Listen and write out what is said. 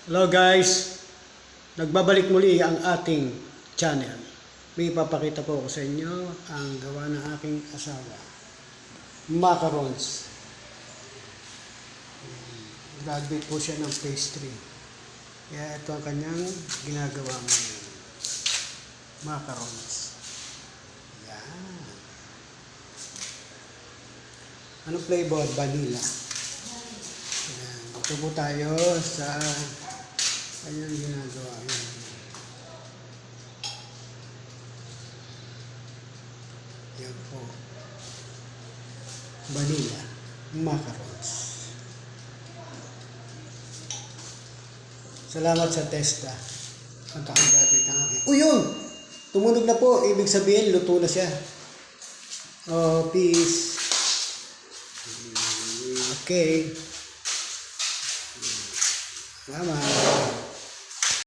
Hello guys, nagbabalik muli ang ating channel. May ipapakita po ko sa inyo ang gawa ng aking asawa. Macarons. Graduate po siya ng pastry. Kaya ito ang kanyang ginagawa ngayon. Macarons. Yan. Anong flavor? Vanilla. Yan. Ito po tayo sa kanyang ginagawa. Yan po. Vanilla. Macarons. Salamat sa testa. Ang kakagamit ng akin. Yun! Tumunog na po. Ibig sabihin, luto na siya. Oh, peace. Okay. Salamat.